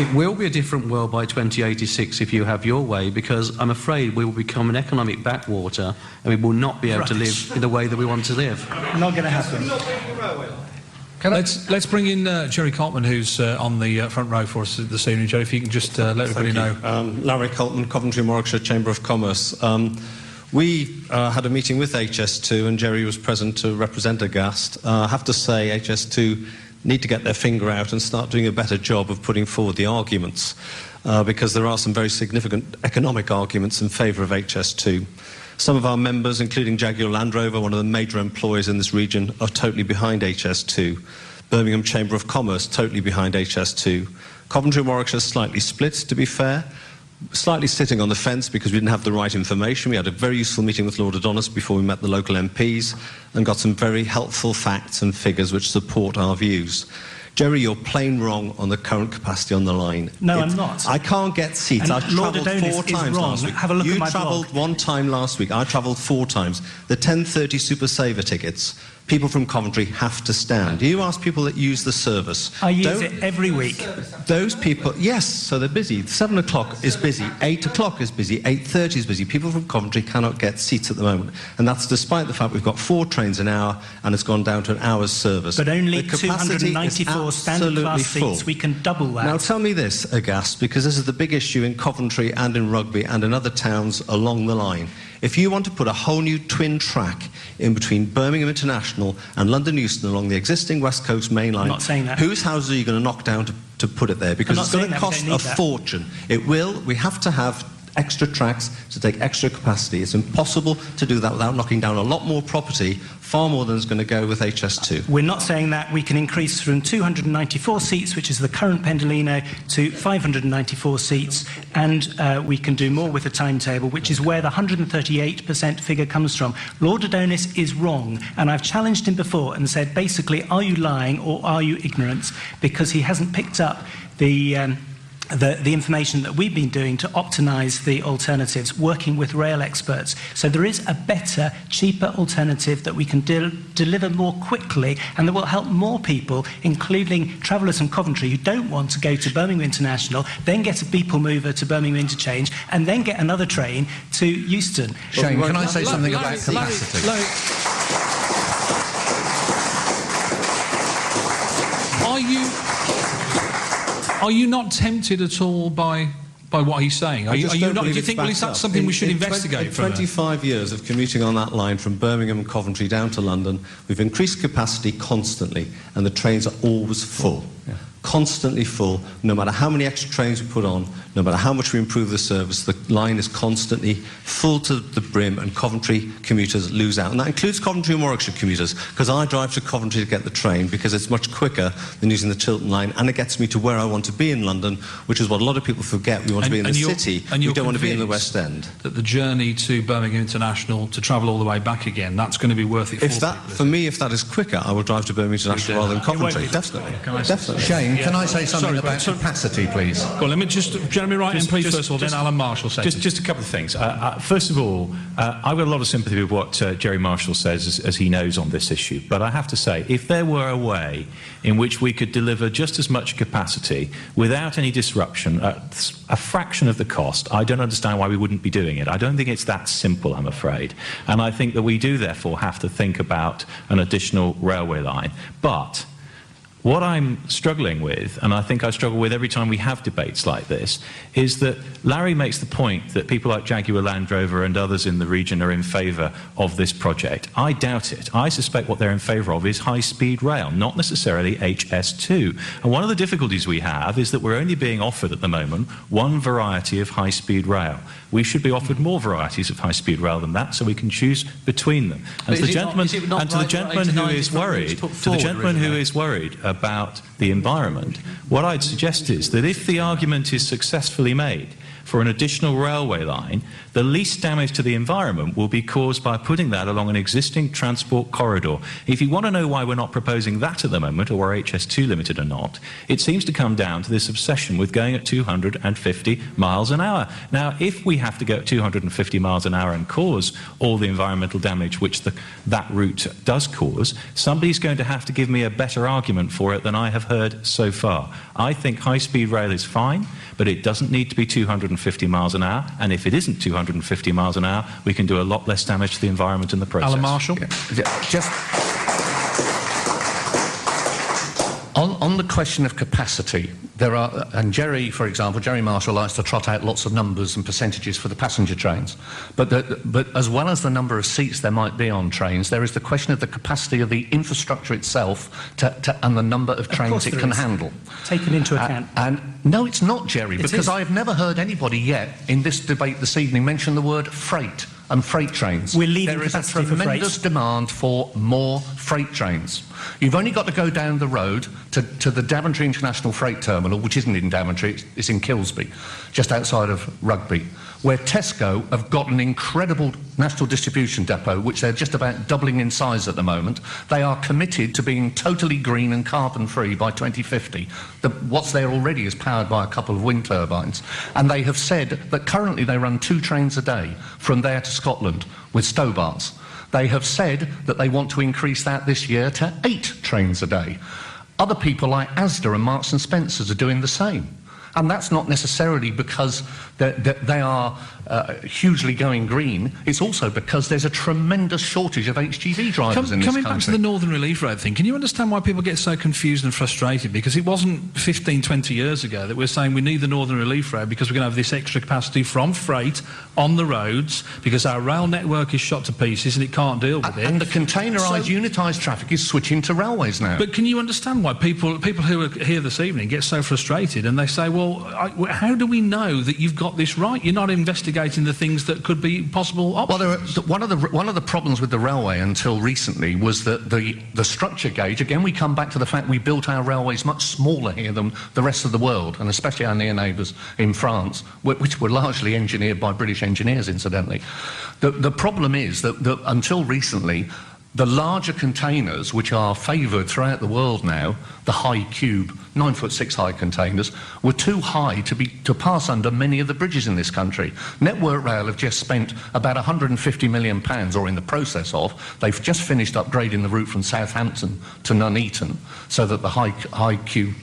It will be a different world by 2086 if you have your way, because I'm afraid we will become an economic backwater and we will not be able to live in the way that we want to live.
Not going to happen.
Let's bring in Jerry Coltman, who's on the front row for us this evening. Jerry, if you can just let everybody know.
Larry Coltman, Coventry and Warwickshire Chamber of Commerce. We had a meeting with HS2, and Jerry was present to represent Aghast. I have to say, HS2 need to get their finger out and start doing a better job of putting forward the arguments, because there are some very significant economic arguments in favour of HS2. Some of our members, including Jaguar Land Rover, one of the major employers in this region, are totally behind HS2. Birmingham Chamber of Commerce, totally behind HS2. Coventry and Warwickshire slightly split, to be fair. Slightly sitting on the fence because we didn't have the right information. We had a very useful meeting with Lord Adonis before we met the local MPs and got some very helpful facts and figures which support our views. Jerry, you're plain wrong on the current capacity on the line.
No, I'm not.
I can't get seats. I travelled 4 times last week.
Have a look at my blog.
You travelled 1 time last week. I travelled 4 times. The 10:30 Super Saver tickets, people from Coventry have to stand. You ask people that use the service.
I use it every week.
Those people, yes, so they're busy. 7 o'clock is busy. 8 o'clock is busy. 8:30 is busy. People from Coventry cannot get seats at the moment. And that's despite the fact we've got 4 trains an hour and it's gone down to an hour's service.
But only 294 standard class seats. We can double that.
Now tell me this, Aghast, because this is the big issue in Coventry and in Rugby and in other towns along the line. If you want to put a whole new twin track in between Birmingham International and London Euston along the existing West Coast main line,
I'm not saying that.
Whose houses are you going to knock down to put it there? Because it's going to cost a fortune. It will. We have to have extra tracks to take extra capacity. It's impossible to do that without knocking down a lot more property, far more than is going to go with HS2.
We're not saying that. We can increase from 294 seats, which is the current Pendolino, to 594 seats, and we can do more with the timetable, which is where the 138% figure comes from. Lord Adonis is wrong, and I've challenged him before and said, basically, are you lying or are you ignorant? Because he hasn't picked up the the information that we've been doing to optimise the alternatives, working with rail experts. So there is a better, cheaper alternative that we can deliver more quickly and that will help more people, including travellers from Coventry who don't want to go to Birmingham International, then get a people mover to Birmingham Interchange, and then get another train to Euston.
Shane, can I say something about capacity?
Are you not tempted at all by what he's saying? Do you think, well, is that something we should investigate?
In 25 years of commuting on that line from Birmingham and Coventry down to London, we've increased capacity constantly, and the trains are always full. Yeah. Constantly full. No matter how many extra trains we put on, no matter how much we improve the service, the line is constantly full to the brim, and Coventry commuters lose out. And that includes Coventry and Warwickshire commuters, because I drive to Coventry to get the train because it's much quicker than using the Chiltern line, and it gets me to where I want to be in London, which is what a lot of people forget. We want to be in the city, we don't want to be in the West End.
That the journey to Birmingham International, to travel all the way back again, that's going to be worth it
for me, if that is quicker, I will drive to Birmingham International rather than Coventry. Definitely.
Shane, can I say something about capacity, please?
Well, let me just... Jeremy Wright MP first of all, then Alan Marshall says.
Just a couple of things. First of all, I've got a lot of sympathy with what Jerry Marshall says, as he knows on this issue. But I have to say, if there were a way in which we could deliver just as much capacity without any disruption, a fraction of the cost, I don't understand why we wouldn't be doing it. I don't think it's that simple, I'm afraid. And I think that we do, therefore, have to think about an additional railway line. But what I'm struggling with, and I think I struggle with every time we have debates like this, is that Larry makes the point that people like Jaguar Land Rover and others in the region are in favour of this project. I doubt it. I suspect what they're in favour of is high-speed rail, not necessarily HS2. And one of the difficulties we have is that we're only being offered at the moment one variety of high-speed rail. We should be offered more varieties of high-speed rail than that, so we can choose between them. And to the gentleman who is worried about the environment, what I'd suggest is that if the argument is successfully made for an additional railway line, the least damage to the environment will be caused by putting that along an existing transport corridor. If you want to know why we're not proposing that at the moment, or we're HS2 limited or not, it seems to come down to this obsession with going at 250 miles an hour. Now, if we have to go at 250 miles an hour and cause all the environmental damage which that route does cause, somebody's going to have to give me a better argument for it than I have heard so far. I think high-speed rail is fine, but it doesn't need to be 250 miles an hour, and if it isn't 250 miles an hour, we can do a lot less damage to the environment in the process.
Alan Marshall?
Just on the question of capacity, there are, and Jerry, for example, Jerry Marshall likes to trot out lots of numbers and percentages for the passenger trains, but as well as the number of seats there might be on trains, there is the question of the capacity of the infrastructure itself and the number of trains it can handle.
Taken into account.
And no, it's not, Jerry, because I've never heard anybody yet in this debate this evening mention the word freight and freight trains.
We're leaving
there is a
capacity for
tremendous demand for more freight trains. You've only got to go down the road to the Coventry International Freight Terminal, which isn't in Coventry, it's in Kilsby, just outside of Rugby, where Tesco have got an incredible national distribution depot, which they're just about doubling in size at the moment. They are committed to being totally green and carbon-free by 2050. What's there already is powered by a couple of wind turbines. And they have said that currently they run 2 trains a day from there to Scotland with Stobarts. They have said that they want to increase that this year to 8 trains a day. Other people like Asda and Marks and Spencer's are doing the same. And that's not necessarily because they are hugely going green. It's also because there's a tremendous shortage of HGV drivers in this country.
Coming back to the Northern Relief Road thing, can you understand why people get so confused and frustrated? Because it wasn't 15, 20 years ago that we're saying we need the Northern Relief Road because we're going to have this extra capacity from freight on the roads because our rail network is shot to pieces and it can't deal with it.
And the containerised, unitised traffic is switching to railways now.
But can you understand why people who are here this evening get so frustrated and they say, well, how do we know that you've got this right? You're not investigating the things that could be possible options.
Well, one of the problems with the railway until recently was that the structure gauge, again we come back to the fact we built our railways much smaller here than the rest of the world, and especially our near neighbours in France, which were largely engineered by British engineers, incidentally. The problem is that until recently, the larger containers, which are favoured throughout the world now, the high cube, 9'6" high containers, were too high to pass under many of the bridges in this country. Network Rail have just spent about £150 million, or in the process of. They've just finished upgrading the route from Southampton to Nuneaton so that the high cube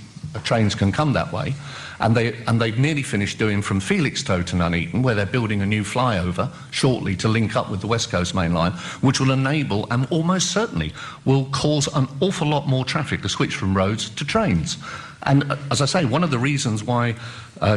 trains can come that way. And they've nearly finished doing from Felixstowe to Nuneaton, where they're building a new flyover shortly to link up with the West Coast Main Line, which will enable and almost certainly will cause an awful lot more traffic to switch from roads to trains. And as I say, one of the reasons why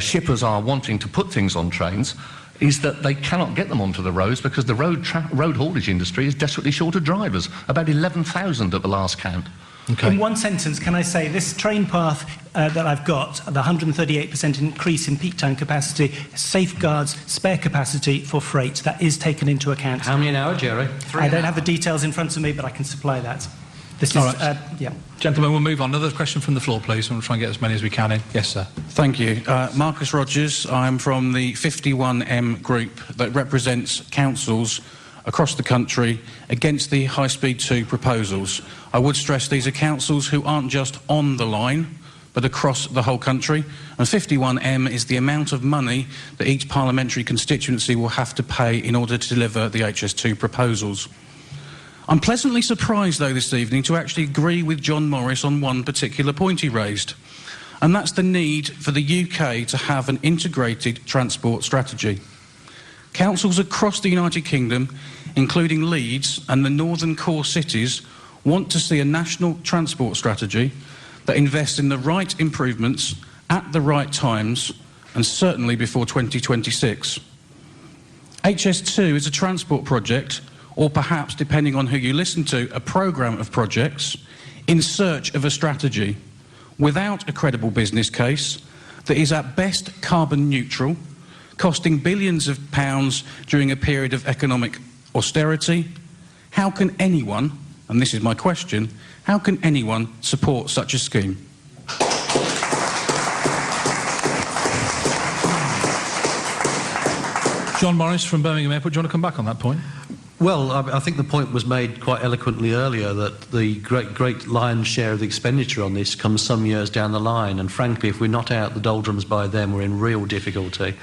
shippers are wanting to put things on trains is that they cannot get them onto the roads because the road haulage industry is desperately short of drivers, about 11,000 at the last count.
Okay. In one sentence, can I say this train path that I've got, the 138% increase in peak time capacity, safeguards spare capacity for freight. That is taken into account.
How many an hour, Jerry?
I don't have the details in front of me, but I can supply that. This is,
right.
Yeah.
Gentlemen, we'll move on. Another question from the floor, please. We'll try and get as many as we can in. Yes, sir.
Thank you. Marcus Rogers. I'm from the 51M group that represents councils across the country against the High Speed 2 proposals. I would stress these are councils who aren't just on the line, but across the whole country. And 51M is the amount of money that each parliamentary constituency will have to pay in order to deliver the HS2 proposals. I'm pleasantly surprised, though, this evening to actually agree with John Morris on one particular point he raised, and that's the need for the UK to have an integrated transport strategy. Councils across the United Kingdom, including Leeds and the northern core cities, want to see a national transport strategy that invests in the right improvements at the right times, and certainly before 2026. HS2 is a transport project, or perhaps, depending on who you listen to, a programme of projects in search of a strategy without a credible business case that is at best carbon neutral, costing billions of pounds during a period of economic austerity. How can anyone, and this is my question, how can anyone support such a scheme?
John Morris from Birmingham Airport. Do you want to come back on that point?
Well, I think the point was made quite eloquently earlier that the great lion's share of the expenditure on this comes some years down the line, and frankly, if we're not out the doldrums by then, we're in real difficulty.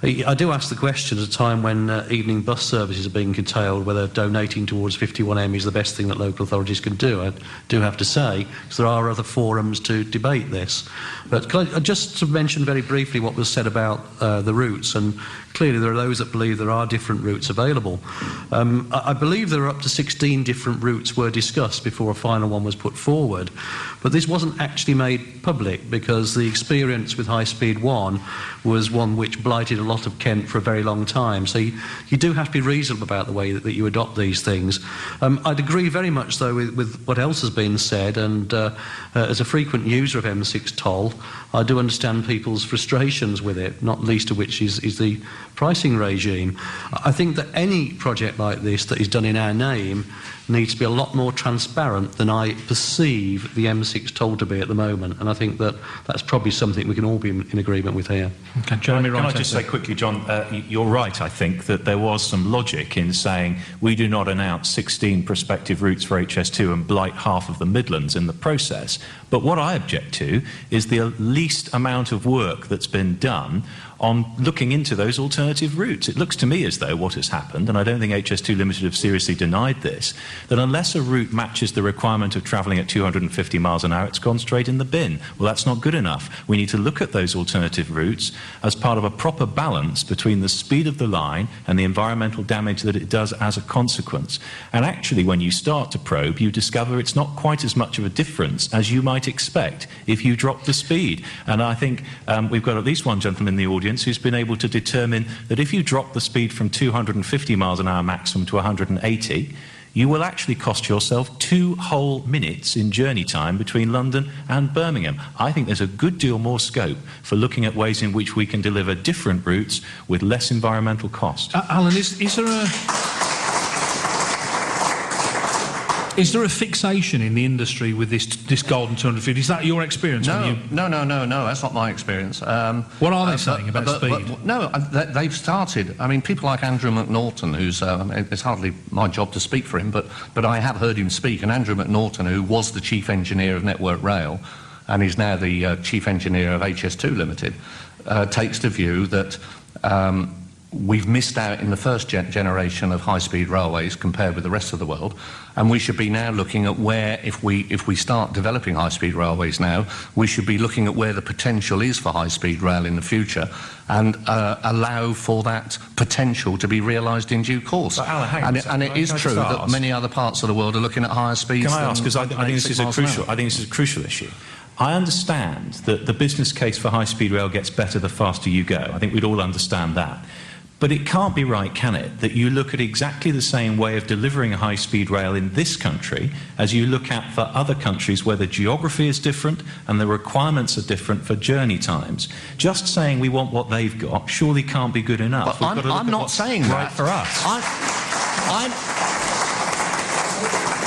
I do ask the question at a time when evening bus services are being curtailed, whether donating towards 51M is the best thing that local authorities can do. I do have to say, because there are other forums to debate this. But just to mention very briefly what was said about the routes, and clearly there are those that believe there are different routes available. I believe there are up to 16 different routes were discussed before a final one was put forward. But this wasn't actually made public because the experience with High Speed 1 was one which blighted a lot of Kent for a very long time. So you do have to be reasonable about the way that you adopt these things. I'd agree very much, though, with what else has been said, and as a frequent user of M6 toll, I do understand people's frustrations with it, not least of which is the pricing regime. I think that any project like this that is done in our name needs to be a lot more transparent than I perceive the M6 toll to be at the moment, and I think that that's probably something we can all be in agreement with here.
Okay, Jeremy,
can I just say quickly, John, you're right, I think, that there was some logic in saying we do not announce 16 prospective routes for HS2 and blight half of the Midlands in the process. But what I object to is the least amount of work that's been done on looking into those alternative routes. It looks to me as though what has happened, and I don't think HS2 Limited have seriously denied this, that unless a route matches the requirement of travelling at 250 miles an hour, it's gone straight in the bin. Well, that's not good enough. We need to look at those alternative routes as part of a proper balance between the speed of the line and the environmental damage that it does as a consequence. And actually, when you start to probe, you discover it's not quite as much of a difference as you might expect if you drop the speed. And I think we've got at least one gentleman in the audience who's been able to determine that if you drop the speed from 250 miles an hour maximum to 180, you will actually cost yourself 2 whole minutes in journey time between London and Birmingham. I think there's a good deal more scope for looking at ways in which we can deliver different routes with less environmental cost.
Alan, is there a... Is there a fixation in the industry with this golden 250? Is that your experience?
No, that's not my experience.
What are they saying about speed?
They've started. I mean, people like Andrew McNaughton, who's it's hardly my job to speak for him, but I have heard him speak. And Andrew McNaughton, who was the chief engineer of Network Rail, and is now the chief engineer of HS2 Limited, takes the view that we've missed out in the first generation of high-speed railways compared with the rest of the world, and we should be now looking at where, if we start developing high-speed railways now, we should be looking at where the potential is for high-speed rail in the future, and allow for that potential to be realised in due course. And it is true that many other parts of the world are looking at higher speeds.
Can I ask, because I think this is a crucial issue. I understand that the business case for high-speed rail gets better the faster you go. I think we'd all understand that. But it can't be right, can it, that you look at exactly the same way of delivering a high-speed rail in this country as you look at for other countries where the geography is different and the requirements are different for journey times. Just saying we want what they've got surely can't be good enough.
But I'm not saying that.
Right for us.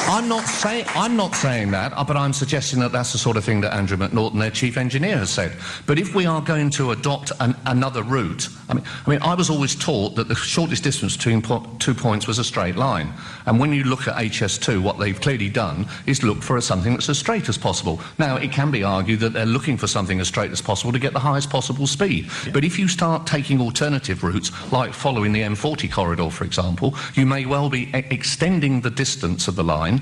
I'm not saying that, but I'm suggesting that that's the sort of thing that Andrew McNaughton, their chief engineer, has said. But if we are going to adopt another route, I mean, I was always taught that the shortest distance between 2 points was a straight line. And when you look at HS2, what they've clearly done is look for something that's as straight as possible. Now, it can be argued that they're looking for something as straight as possible to get the highest possible speed. Yeah. But if you start taking alternative routes, like following the M40 corridor, for example, you may well be extending the distance of the line,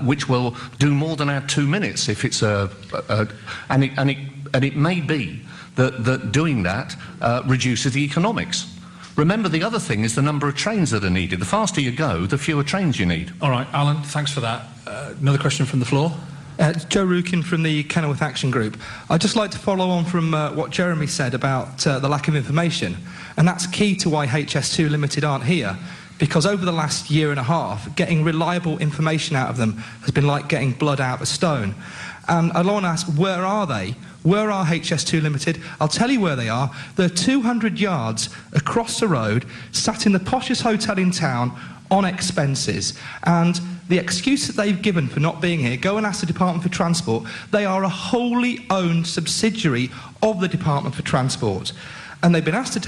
which will do more than our 2 minutes if it's and it may be that doing that reduces the economics. Remember, the other thing is the number of trains that are needed. The faster you go, the fewer trains you need.
All right, Alan, thanks for that. Another question from the floor?
Joe Rukin from the Kenilworth Action Group. I'd just like to follow on from what Jeremy said about the lack of information, and that's key to why HS2 Limited aren't here. Because over the last year and a half, getting reliable information out of them has been like getting blood out of a stone. And I want to ask, where are they? Where are HS2 Limited? I'll tell you where they are. They're 200 yards across the road, sat in the poshest hotel in town on expenses. And the excuse that they've given for not being here, go and ask the Department for Transport. They are a wholly owned subsidiary of the Department for Transport. And they've been asked to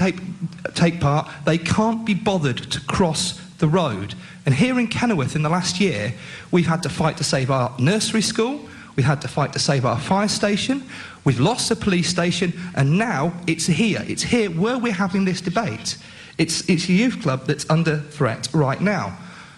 take part. They can't be bothered to cross the road. And here in Kenilworth in the last year, we've had to fight to save our nursery school, we've had to fight to save our fire station, we've lost the police station, and now it's here where we're having this debate. It's a youth club that's under threat right now.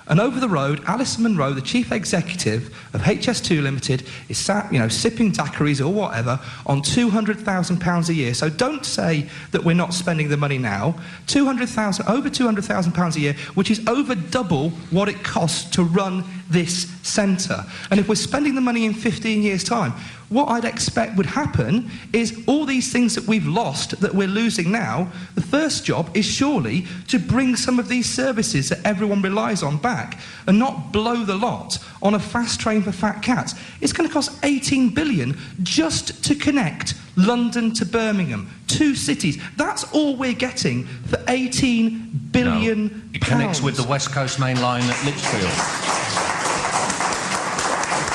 And over the road, Alison Munro, the chief executive of HS2 Limited, is sat, sipping daiquiris or whatever on £200,000 a year. So don't say that we're not spending the money now. Over £200,000 a year, which is over double what it costs to run this centre. And if we're spending the money in 15 years' time, what I'd expect would happen is all these things that we've lost, that we're losing now, the first job is surely to bring some of these services that everyone relies on back and not blow the lot on a fast train for fat cats. It's going to cost £18 billion just to connect London to Birmingham, 2 cities. That's all we're getting for £18 billion.
No, it connects with the West Coast Main Line at Lichfield.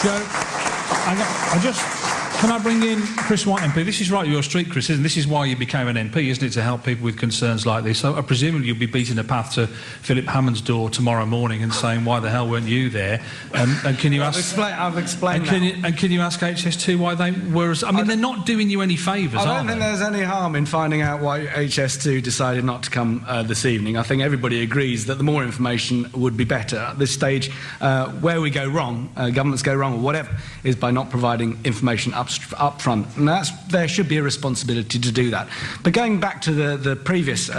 Joe, can I bring in Chris White MP? This is right, your street, Chris, isn't it? This is why you became an MP, isn't it, to help people with concerns like this? So presumably you'll be beating a path to Philip Hammond's door tomorrow morning and saying, why the hell weren't you there? And can you ask...
I've explained
and can you ask HS2 why they were... I mean, they're not doing you any favours, are they?
I don't think there's any harm in finding out why HS2 decided not to come this evening. I think everybody agrees that the more information would be better. At this stage, where we go wrong, governments go wrong or whatever, is by not providing information up front, and there should be a responsibility to do that. But going back to the previous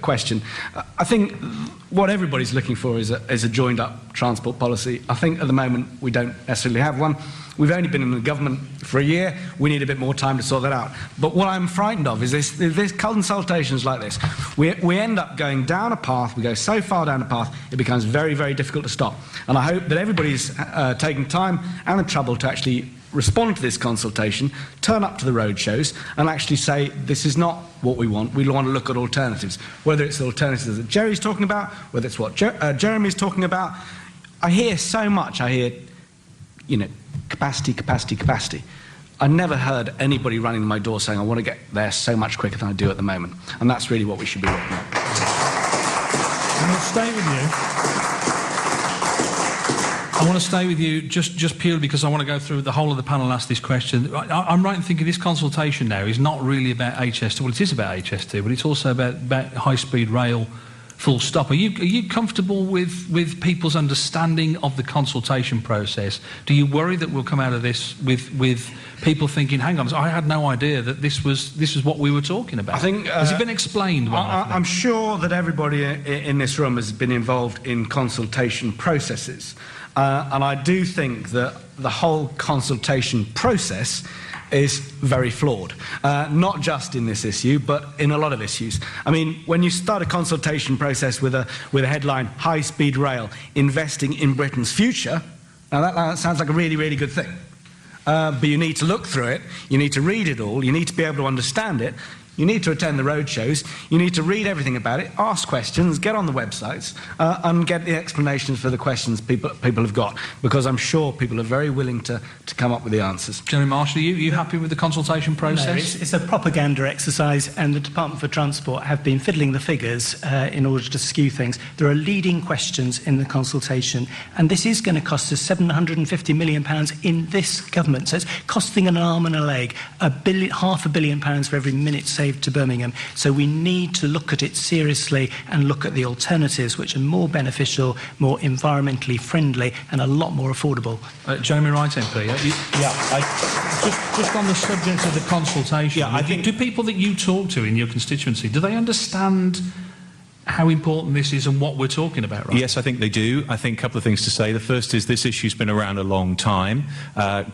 question, I think what everybody's looking for is a joined-up transport policy. I think at the moment we don't necessarily have one. We've only been in the government for a year. We need a bit more time to sort that out. But what I'm frightened of is this consultations like this. We end up going down a path. We go so far down a path, it becomes very, very difficult to stop. And I hope that everybody's taking time and the trouble to actually respond to this consultation, turn up to the road shows and actually say, this is not what we want. We want to look at alternatives. Whether it's the alternatives that Jerry's talking about, whether it's what Jeremy's talking about, I hear so much. I hear, capacity. I never heard anybody running to my door saying, I want to get there so much quicker than I do at the moment. And that's really what we should be looking at.
I'm going to stay with you. I want to stay with you just purely because I want to go through the whole of the panel and ask this question. I'm right in thinking this consultation now is not really about HS2. Well, it is about HS2, but it's also about high-speed rail full stop. Are you comfortable with people's understanding of the consultation process? Do you worry that we'll come out of this with people thinking, hang on, I had no idea that this was what we were talking about?
I think,
has it been explained well?
I'm sure that everybody in this room has been involved in consultation processes. And I do think that the whole consultation process is very flawed, not just in this issue, but in a lot of issues. I mean, when you start a consultation process with a headline, high-speed rail, investing in Britain's future, now that sounds like a really, really good thing. But you need to look through it, you need to read it all, you need to be able to understand it, you need to attend the roadshows, you need to read everything about it, ask questions, get on the websites, and get the explanations for the questions people have got, because I'm sure people are very willing to come up with the answers.
Jeremy Marshall, are you happy with the consultation process?
No, it's a propaganda exercise, and the Department for Transport have been fiddling the figures in order to skew things. There are leading questions in the consultation, and this is going to cost us £750 million in this government. So it's costing an arm and a leg, £500 million for every minute saved to Birmingham. So we need to look at it seriously and look at the alternatives, which are more beneficial, more environmentally friendly, and a lot more affordable.
Jeremy Wright MP, just on the subject of the consultation, do people that you talk to in your constituency, do they understand how important this is and what we're talking about, right?
Yes, I think they do. I think a couple of things to say. The first is this issue's been around a long time.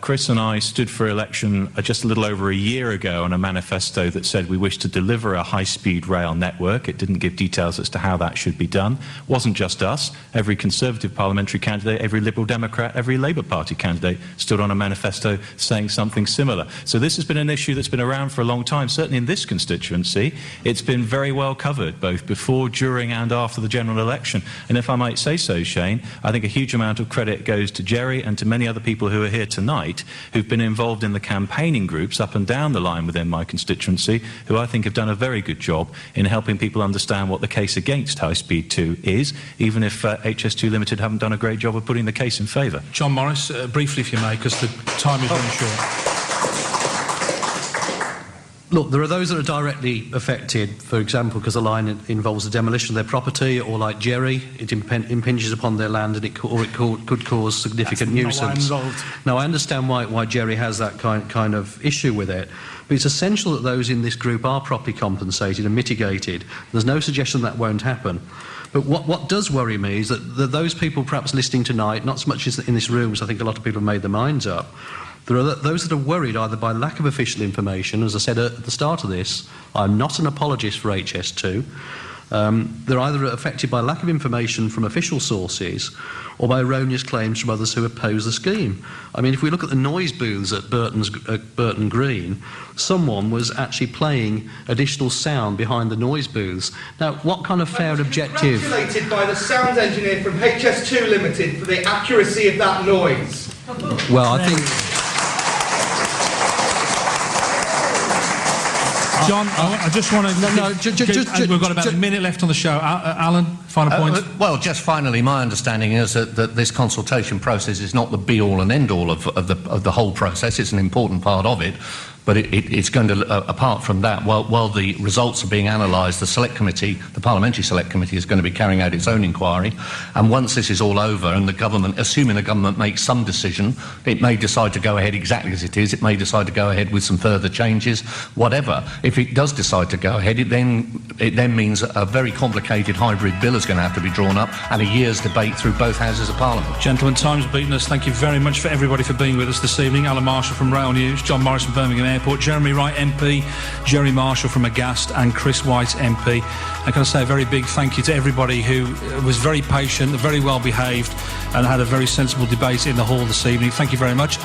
Chris and I stood for election just a little over a year ago on a manifesto that said we wish to deliver a high-speed rail network. It didn't give details as to how that should be done. It wasn't just us. Every Conservative parliamentary candidate, every Liberal Democrat, every Labour Party candidate stood on a manifesto saying something similar. So this has been an issue that's been around for a long time. Certainly in this constituency, it's been very well covered, both before, during and after the general election. And if I might say so, Shane, I think a huge amount of credit goes to Jerry and to many other people who are here tonight who've been involved in the campaigning groups up and down the line within my constituency, who I think have done a very good job in helping people understand what the case against High Speed 2 is, even if HS2 Limited haven't done a great job of putting the case in favour.
John Morris, briefly if you may, because the time is running short.
Look, there are those that are directly affected, for example, because the line involves the demolition of their property, or like Jerry, it impinges upon their land and it could cause significant nuisance. Now, I understand why Jerry has that kind of issue with it, but it's essential that those in this group are properly compensated and mitigated. There's no suggestion that won't happen. But what does worry me is that those people perhaps listening tonight, not so much as in this room, because I think a lot of people have made their minds up, there are those that are worried either by lack of official information. As I said at the start of this, I'm not an apologist for HS2. They're either affected by lack of information from official sources or by erroneous claims from others who oppose the scheme. I mean, if we look at the noise booths at Burton Green, someone was actually playing additional sound behind the noise booths. Now, what kind of fair and objective...
Congratulated by the sound engineer from HS2 Limited for the accuracy of that noise.
Well, I think...
John, I just want to... we've got about a minute left on the show. Alan, final point?
Well, just finally, my understanding is that this consultation process is not the be-all and end-all of the whole process. It's an important part of it. But it's going to, apart from that, while the results are being analysed, the Select Committee, the Parliamentary Select Committee, is going to be carrying out its own inquiry. And once this is all over and the government, assuming the government makes some decision, it may decide to go ahead exactly as it is, it may decide to go ahead with some further changes, whatever. If it does decide to go ahead, it then means a very complicated hybrid bill is going to have to be drawn up and a year's debate through both houses of Parliament.
Gentlemen, time's beaten us. Thank you very much for everybody for being with us this evening. Alan Marshall from Rail News, John Morris from Birmingham Airport, Jeremy Wright MP, Jerry Marshall from Agast, and Chris White MP. I'm going to say a very big thank you to everybody who was very patient, very well behaved, and had a very sensible debate in the hall this evening. Thank you very much.